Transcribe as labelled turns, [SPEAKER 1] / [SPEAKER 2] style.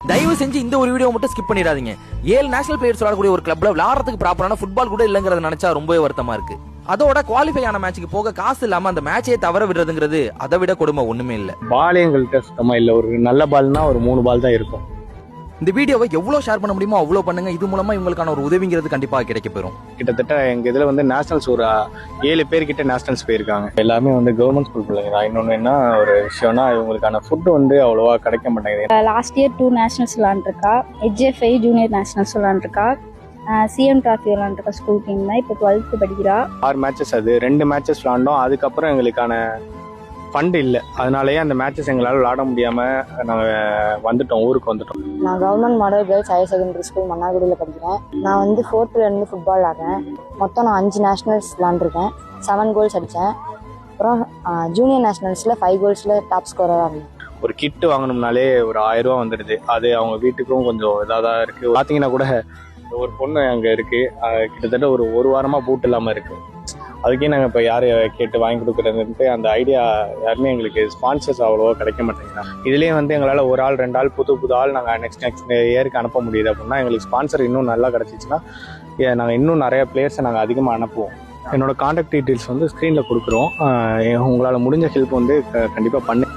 [SPEAKER 1] தயவு செஞ்சு இந்த ஒரு வீடியோ மட்டும் ஸ்கிப் பண்ணிடாதீங்க. 7 நேஷனல் பிளேயர்ஸ் விளையாடக்கூடிய ஒரு கிளப்ல விளையாடுறதுக்கு ப்ராப்பரான ஃபுட்பால் கூட இல்லங்கிறத நினைச்சா ரொம்பவே வருத்தமா இருக்கு. அதோட குவாலிஃபை ஆன மேட்சுக்கு போக காசு இல்லாம அந்த மேட்சே தவற விடுறதுங்கிறது அதை விட கொடுமை ஒண்ணுமே இல்ல.
[SPEAKER 2] பால் எங்கள்கிட்ட சுத்தமா இல்ல. ஒரு நல்ல பால்னா ஒரு 3 பால் தான் இருக்கும்.
[SPEAKER 1] இந்த வீடியோவை எவ்வளவு ஷேர் பண்ண முடியுமோ அவ்வளவு பண்ணுங்க. இது மூலமா இவங்களுக்கான ஒரு உதவிங்கிறது கண்டிப்பா கிடைக்க பெறும்.
[SPEAKER 2] கிட்டத்தட்ட எங்க இதுல வந்து நேஷனல்ஸ் ஒரு 7 பேர் கிட்ட நேஷனல்ஸ் போயிருக்காங்க. எல்லாமே வந்து கவர்மெண்ட் ஸ்கூல் பிள்ளைங்க தான். இன்னொன்னு என்ன ஒரு விஷயம்னா இவங்களுக்கான ஃபுட் வந்து அவ்வளவா கிடைக்க மாட்டேங்குது.
[SPEAKER 3] லாஸ்ட் இயர் 2 நேஷனல்ஸ் விளாண்டுருக்கா, HFI ஜூனியர் நேஷனல்ஸ் விளாண்டுருக்கா, CM டிராஃபி விளாண்டுருக்கா ஸ்கூல் டீம் தான். இப்போ 12th படிக்கிறா.
[SPEAKER 2] 6 மேட்சஸ் அது 2 மேட்சஸ் விளாண்டோம். அதுக்கப்புறம் எங்களுக்கான ஃபண்ட் இல்லை. அதனாலேயே அந்த மேட்சஸ் எங்களால் விளாட முடியாமல் நாங்கள் வந்துட்டோம், ஊருக்கு வந்துட்டோம்.
[SPEAKER 4] நான் government model girls higher secondary school மன்னார்குடியில் படிக்கிறேன். நான் வந்து 4th ஃபுட்பால் விளாட்றேன். மொத்தம் நான் 5 நேஷனல்ஸ் விளாண்டுருக்கேன். 7 கோல்ஸ் அடித்தேன். அப்புறம் ஜூனியர் நேஷனல்ஸில் 5 கோல்ஸில் டாப் ஸ்கோரராக இருந்தேன்.
[SPEAKER 2] ஒரு கிட்டு வாங்கணும்னாலே ஒரு 1000 ரூபா வந்துடுது. அது அவங்க வீட்டுக்கும் கொஞ்சம் இதாக தான் இருக்குது. பார்த்தீங்கன்னா கூட ஒரு பொண்ணு அங்கே இருக்குது, கிட்டத்தட்ட ஒரு வாரமாக பூட் இல்லாமல் இருக்குது. அதுக்கே நாங்கள் இப்போ யார் கேட்டு வாங்கி கொடுக்குறதுன்ட்டு அந்த ஐடியா யாருமே எங்களுக்கு ஸ்பான்சர்ஸ் அவ்வளோவா கிடைக்க மாட்டேங்கிறாங்க. இதுலேயே வந்து எங்களால் ஒரு ஆள் 2 ஆள் புது ஆள் நாங்கள் நெக்ஸ்ட் இயருக்கு அனுப்ப முடியுது அப்படின்னா எங்களுக்கு ஸ்பான்சர் இன்னும் நல்லா கிடச்சிச்சின்னா நாங்கள் இன்னும் நிறைய பிளேயர்ஸை நாங்கள் அதிகமாக அனுப்புவோம். என்னோட கான்டாக்ட் டீட்டெயில்ஸ் வந்து ஸ்க்ரீனில் கொடுக்குறோம். உங்களால் முடிஞ்ச ஹெல்ப் வந்து கண்டிப்பாக பண்ணு.